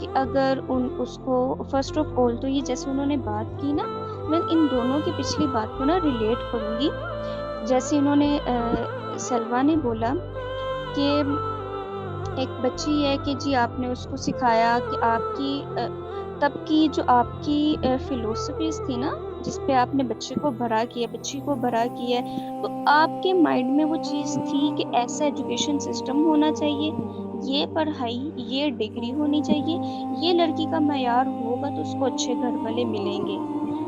کہ اگر اس کو فرسٹ آف آل تو یہ جیسے انہوں نے بات کی نا، میں ان دونوں کی پچھلی بات کو نا ریلیٹ کروں گی. جیسے انہوں نے سلویٰ نے بولا کہ ایک بچی ہے کہ جی آپ نے اس کو سکھایا کہ آپ کی تب کی جو آپ کی فلسفیز تھی نا، جس پہ آپ نے بچے کو بڑا کیا، بچی کو بڑا کیا، تو آپ کے مائنڈ میں وہ چیز تھی کہ ایسا ایجوکیشن سسٹم ہونا چاہیے، یہ پڑھائی، یہ ڈگری ہونی چاہیے، یہ لڑکی کا معیار ہوگا تو اس کو اچھے گھر والے ملیں گے،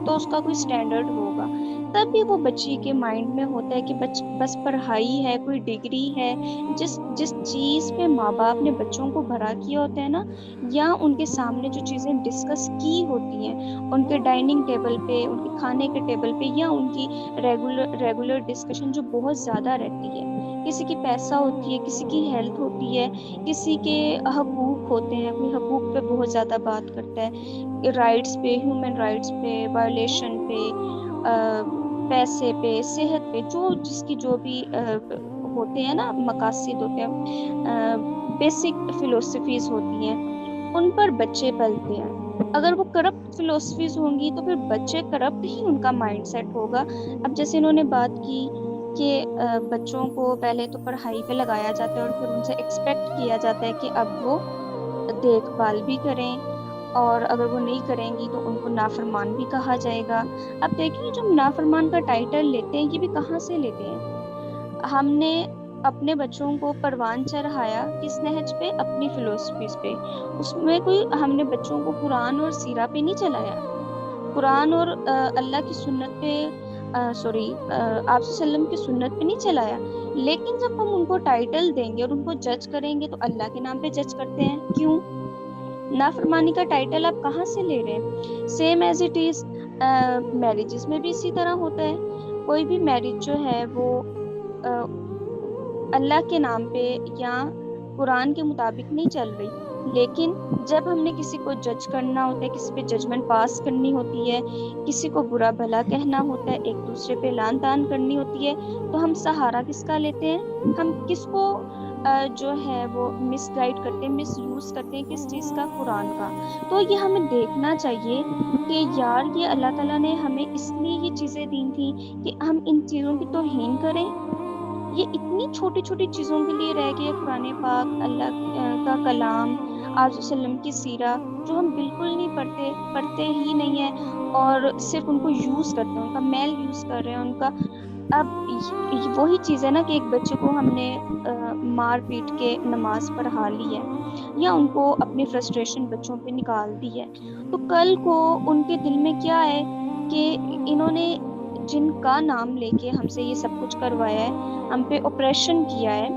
تو اس کا کوئی سٹینڈرڈ ہوگا. تب بھی وہ بچی کے مائنڈ میں ہوتا ہے کہ بس پڑھائی ہے، کوئی ڈگری ہے. جس چیز پہ ماں باپ نے بچوں کو بڑا کیا ہوتا ہے نا، یا ان کے سامنے جو چیزیں ڈسکس کی ہوتی ہیں ان کے ڈائننگ ٹیبل پہ، ان کے کھانے کے ٹیبل پہ، یا ان کی ریگولر ڈسکشن جو بہت زیادہ رہتی ہے، کسی کی پیسہ ہوتی ہے، کسی کی ہیلتھ ہوتی ہے، کسی کے حقوق ہوتے ہیں، کوئی حقوق پہ بہت زیادہ بات کرتا ہے، رائٹس پہ، ہیومن رائٹس پہ، وائلیشن پہ، پیسے پہ، صحت پہ، جس کی جو بھی ہوتے ہیں نا مقاصد ہوتے ہیں، بیسک فلسفیز ہوتی ہیں، ان پر بچے پلتے ہیں. اگر وہ کرپٹ فلسفیز ہوں گی تو پھر بچے کرپٹ ہی ان کا مائنڈ سیٹ ہوگا. اب جیسے انہوں نے بات کی کہ بچوں کو پہلے تو پڑھائی پہ لگایا جاتا ہے اور پھر ان سے ایکسپیکٹ کیا جاتا ہے کہ اب وہ دیکھ بھال بھی کریں، اور اگر وہ نہیں کریں گی تو ان کو نافرمان بھی کہا جائے گا. اب دیکھیے جو نافرمان کا ٹائٹل لیتے ہیں یہ بھی کہاں سے لیتے ہیں. ہم نے اپنے بچوں کو پروان چڑھایا کس نہج پہ؟ اپنی فلسفیز پہ. اس میں کوئی ہم نے بچوں کو قرآن اور سیرہ پہ نہیں چلایا، قرآن اور اللہ کی سنت پہ آپ صلی اللہ علیہ وسلم کی سنت پہ نہیں چلایا. لیکن جب ہم ان کو ٹائٹل دیں گے اور ان کو جج کریں گے تو اللہ کے نام پہ جج کرتے ہیں. کیوں؟ نافرمانی کا ٹائٹل آپ کہاں سے لے رہے ہیں؟ Same as it is marriages میں بھی اسی طرح ہوتا ہے. کوئی بھی میرج جو ہے وہ اللہ کے نام پہ یا قرآن کے مطابق نہیں چل رہی، لیکن جب ہم نے کسی کو جج کرنا ہوتا ہے، کسی پہ ججمنٹ پاس کرنی ہوتی ہے، کسی کو برا بھلا کہنا ہوتا ہے، ایک دوسرے پہ لان تان کرنی ہوتی ہے، تو ہم سہارا کس کا لیتے ہیں؟ ہم کس کو جو ہے وہ مس گائیڈ کرتے ہیں، مس یوز کرتے ہیں، کس چیز کا؟ قرآن کا. تو یہ ہمیں دیکھنا چاہیے کہ یار یہ اللہ تعالیٰ نے ہمیں اس لیے یہ چیزیں دی تھیں کہ ہم ان چیزوں کی توہین کریں. یہ اتنی چھوٹی چھوٹی چیزوں کے لیے رہ گئے قرآن پاک، اللہ کا کلام، آج وسلم کی سیرہ، جو ہم بالکل نہیں پڑھتے ہی نہیں ہیں، اور صرف ان کو یوز کرتے ہیں، ان کا میل یوز کر رہے ہیں ان کا. اب وہی چیز ہے نا کہ ایک بچے کو ہم نے مار پیٹ کے نماز پڑھا لی ہے، یا ان کو اپنی فرسٹریشن بچوں پہ نکال دی ہے، تو کل کو ان کے دل میں کیا ہے کہ انہوں نے جن کا نام لے کے ہم سے یہ سب کچھ کروایا ہے، ہم پہ اوپریشن کیا ہے،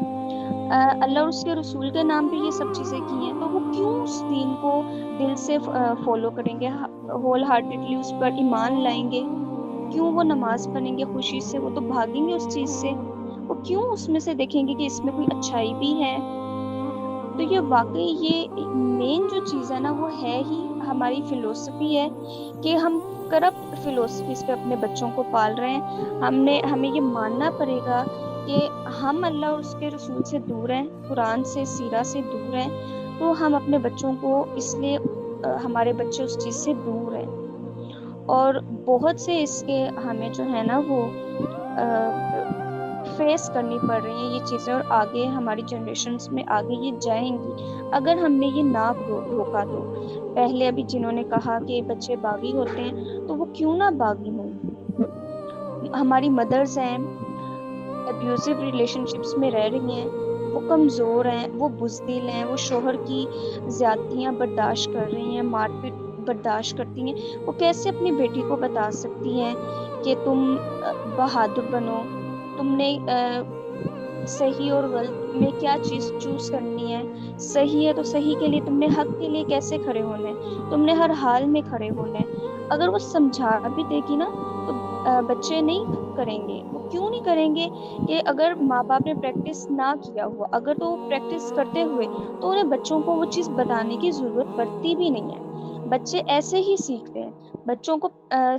اللہ اور اس کے رسول کے نام پہ یہ سب چیزیں کی ہیں، تو وہ کیوں اس دین کو دل سے فالو کریں گے، ہول ہارٹیڈلی اس پر ایمان لائیں گے؟ کیوں وہ نماز پڑھیں گے خوشی سے؟ وہ تو بھاگیں گے اس چیز سے. وہ کیوں اس میں سے دیکھیں گے کہ اس میں کوئی اچھائی بھی ہے؟ تو یہ واقعی یہ مین جو چیز ہے نا وہ ہے ہی ہماری فلسفی ہے کہ ہم کرپٹ فلسفیز پہ اپنے بچوں کو پال رہے ہیں. ہمیں یہ ماننا پڑے گا کہ ہم اللہ اور اس کے رسول سے دور ہیں، قرآن سے، سیرہ سے دور ہیں، تو ہم اپنے بچوں کو اس لیے ہمارے بچے اس چیز سے دور ہیں. اور بہت سے اس کے ہمیں جو ہے نا وہ فیس کرنی پڑ رہی ہیں یہ چیزیں، اور آگے ہماری جنریشنز میں آگے یہ جائیں گی اگر ہم نے یہ نہ روکا تو. پہلے ابھی جنہوں نے کہا کہ بچے باغی ہوتے ہیں، تو وہ کیوں نہ باغی ہوں؟ ہماری مدرز ہیں ابیوزو ریلیشن شپس میں رہ رہی ہیں، وہ کمزور ہیں، وہ بزدل ہیں، وہ شوہر کی زیادتیاں برداشت کر رہی ہیں، مار پیٹ برداشت کرتی ہیں. وہ کیسے اپنی بیٹی کو بتا سکتی ہیں کہ تم بہادر بنو، تم نے صحیح اور غلط میں کیا چیز چوز کرنی ہے؟ صحیح ہے تو صحیح کے لیے تم نے حق کے لیے کیسے کھڑے ہونا ہے، تم نے ہر حال میں کھڑے ہونا ہے. اگر وہ سمجھا بھی دے گی نا تو بچے نہیں کریں گے. وہ کیوں نہیں کریں گے؟ کہ اگر ماں باپ نے پریکٹس نہ کیا ہوا، اگر تو پریکٹس کرتے ہوئے تو انہیں بچوں کو وہ چیز بتانے کی ضرورت پڑتی بھی نہیں ہے. بچے ایسے ہی سیکھتے ہیں. بچوں کو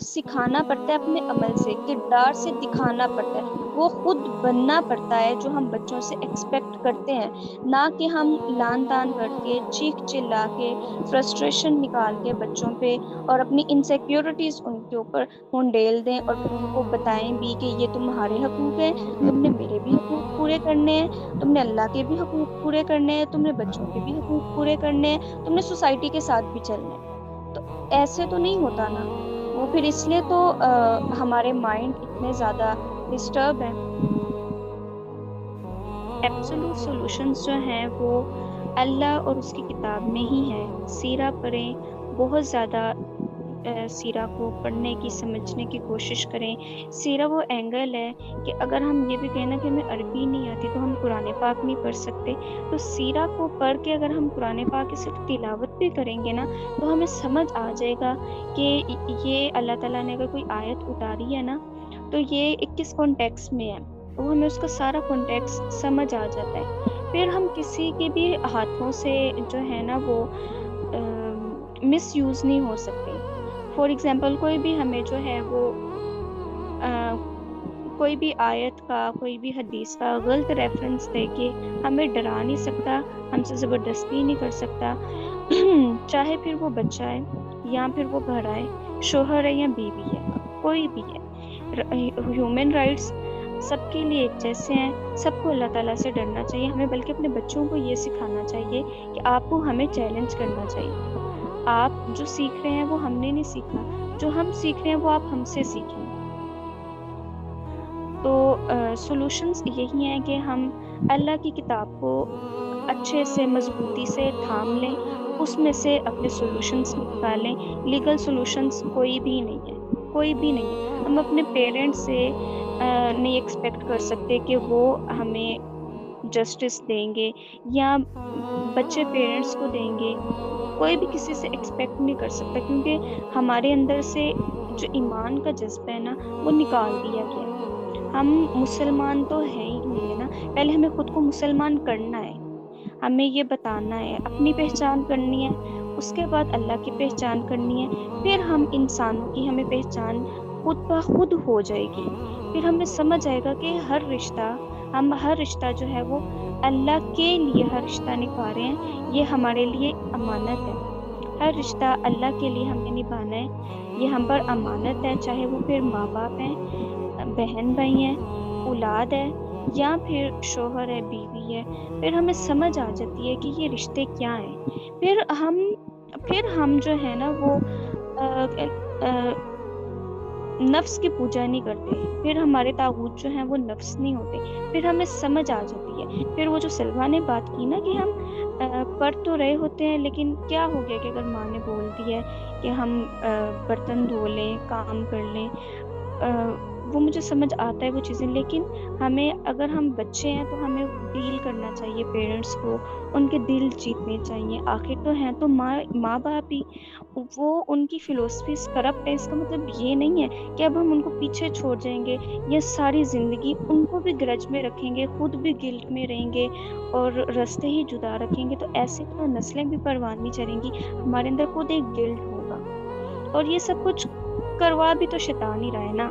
سکھانا پڑتا ہے اپنے عمل سے، کردار سے دکھانا پڑتا ہے، وہ خود بننا پڑتا ہے جو ہم بچوں سے ایکسپیکٹ کرتے ہیں، نہ کہ ہم لان تان کر کے چیخ چلا کے فرسٹریشن نکال کے بچوں پہ اور اپنی انسیکیورٹیز ان کے اوپر ہونڈیل دیں اور پھر ان کو بتائیں بھی کہ یہ تمہارے حقوق ہیں، تم نے میرے بھی حقوق پورے کرنے ہیں، تم نے اللہ کے بھی حقوق پورے کرنے ہیں، تم نے بچوں کے بھی حقوق پورے کرنے ہیں، تم نے سوسائٹی کے ساتھ بھی چلنا ہے۔ تو ایسے تو نہیں ہوتا نا، وہ پھر اس لیے تو ہمارے مائنڈ اتنے زیادہ ڈسٹرب ہیں۔ ایبسولوٹ سولوشنز جو ہیں وہ اللہ اور اس کی کتاب میں ہی ہے۔ سیرہ پڑھیں، بہت زیادہ سیرہ کو پڑھنے کی سمجھنے کی کوشش کریں۔ سیرہ وہ اینگل ہے کہ اگر ہم یہ بھی کہیں نا کہ ہمیں عربی نہیں آتی تو ہم قرآن پاک نہیں پڑھ سکتے، تو سیرہ کو پڑھ کے اگر ہم قرآن پاک کی صرف تلاوت بھی کریں گے نا تو ہمیں سمجھ آ جائے گا کہ یہ اللہ تعالیٰ نے اگر کوئی آیت اتاری ہے نا تو یہ کس کانٹیکس میں ہے، وہ ہمیں اس کا سارا کانٹیکس سمجھ آ جاتا ہے۔ پھر ہم کسی کے بھی ہاتھوں سے جو ہے نا وہ مس یوز نہیں ہو سکتے۔ فار ایگزامپل کوئی بھی ہمیں جو ہے وہ کوئی بھی آیت کا کوئی بھی حدیث کا غلط ریفرنس دے کے ہمیں ڈرا نہیں سکتا، ہم سے زبردستی نہیں کر سکتا، چاہے پھر وہ بچہ ہے یا پھر وہ گھر آئے، شوہر ہے یا بیوی ہے، کوئی بھی ہے۔ ہیومن رائٹس سب کے لیے ایک جیسے ہیں، سب کو اللہ تعالیٰ سے ڈرنا چاہیے ہمیں، بلکہ اپنے بچوں کو یہ سکھانا چاہیے کہ آپ کو ہمیں چیلنج کرنا چاہیے۔ آپ جو سیکھ رہے ہیں وہ ہم نے نہیں سیکھا، جو ہم سیکھ رہے ہیں وہ آپ ہم سے سیکھیں۔ تو سولوشنز یہی ہیں کہ ہم اللہ کی کتاب کو اچھے سے مضبوطی سے تھام لیں، اس میں سے اپنے سولوشنز نکالیں۔ لیگل سولوشنز کوئی بھی نہیں ہے، کوئی بھی نہیں ہے۔ ہم اپنے پیرنٹس سے نہیں ایکسپیکٹ کر سکتے کہ وہ ہمیں جسٹس دیں گے یا بچے پیرنٹس کو دیں گے، کوئی بھی کسی سے ایکسپیکٹ نہیں کر سکتا، کیونکہ ہمارے اندر سے جو ایمان کا جذبہ ہے نا وہ نکال دیا گیا ہے۔ ہم مسلمان تو ہیں ہی نہیں ہے نا، پہلے ہمیں خود کو مسلمان کرنا ہے، ہمیں یہ بتانا ہے، اپنی پہچان کرنی ہے، اس کے بعد اللہ کی پہچان کرنی ہے، پھر ہم انسانوں کی ہمیں پہچان خود بخود ہو جائے گی۔ پھر ہمیں سمجھ آئے گا کہ ہر رشتہ جو ہے وہ اللہ کے لیے ہر رشتہ نبھا رہے ہیں، یہ ہمارے لیے امانت ہے۔ ہر رشتہ اللہ کے لیے ہم نے نبھانا ہے، یہ ہم پر امانت ہے، چاہے وہ پھر ماں باپ ہیں، بہن بھائی ہیں، اولاد ہے، یا پھر شوہر ہے، بیوی ہے۔ پھر ہمیں سمجھ آ جاتی ہے کہ یہ رشتے کیا ہیں۔ پھر ہم جو ہے نا وہ نفس کی پوجا نہیں کرتے، پھر ہمارے طاغوت جو ہیں وہ نفس نہیں ہوتے، پھر ہمیں سمجھ آ جاتی ہے۔ پھر وہ جو سلوا نے بات کی نا کہ ہم پڑھ تو رہے ہوتے ہیں لیکن کیا ہو گیا کہ اگر ماں نے بول دی ہے کہ ہم برتن دھو لیں، کام کر لیں، وہ مجھے سمجھ آتا ہے وہ چیزیں، لیکن ہمیں اگر ہم بچے ہیں تو ہمیں ڈیل کرنا چاہیے پیرنٹس کو، ان کے دل جیتنے چاہیے، آخر تو ہیں تو ماں باپ ہی، وہ ان کی فلسفیز کرپٹ ہے، اس کا مطلب یہ نہیں ہے کہ اب ہم ان کو پیچھے چھوڑ جائیں گے یا ساری زندگی ان کو بھی گرج میں رکھیں گے، خود بھی گلٹ میں رہیں گے اور رستے ہی جدا رکھیں گے، تو ایسے تو نسلیں بھی پروان نہیں چلیں گی، ہمارے اندر خود ایک گلٹ ہوگا۔ اور یہ سب کچھ کروا بھی تو شیطان ہی رہا ہے نا۔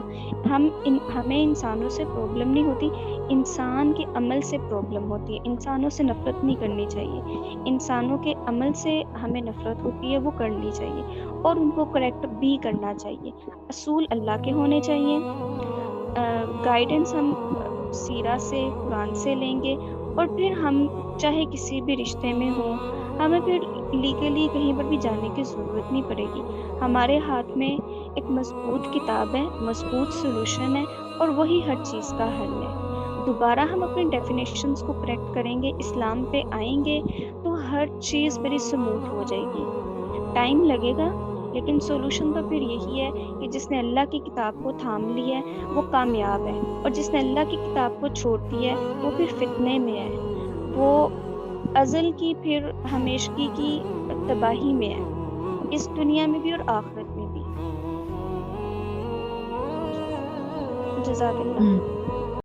ہمیں انسانوں سے پرابلم نہیں ہوتی، انسان کے عمل سے پرابلم ہوتی ہے۔ انسانوں سے نفرت نہیں کرنی چاہیے، انسانوں کے عمل سے ہمیں نفرت ہوتی ہے، وہ کرنی چاہیے اور ان کو کریکٹ بھی کرنا چاہیے۔ اصول اللہ کے ہونے چاہیے، گائیڈنس ہم سیرہ سے، قرآن سے لیں گے، اور پھر ہم چاہے کسی بھی رشتے میں ہوں، ہمیں پھر لیگلی کہیں پر بھی جانے کی ضرورت نہیں پڑے گی۔ ہمارے ہاتھ میں ایک مضبوط کتاب ہے، مضبوط سولوشن ہے، اور وہی ہر چیز کا حل ہے۔ دوبارہ ہم اپنے ڈیفینیشنز کو کریکٹ کریں گے، اسلام پہ آئیں گے تو ہر چیز بڑی سموتھ ہو جائے گی۔ ٹائم لگے گا لیکن سولوشن تو پھر یہی ہے کہ جس نے اللہ کی کتاب کو تھام لی ہے وہ کامیاب ہے، اور جس نے اللہ کی کتاب کو چھوڑ دی ہے وہ پھر فتنے میں ہے، وہ ازل کی پھر ہمیشگی کی تباہی میں ہے، اس دنیا میں بھی اور آخرت میں بھی۔ جزاک اللہ۔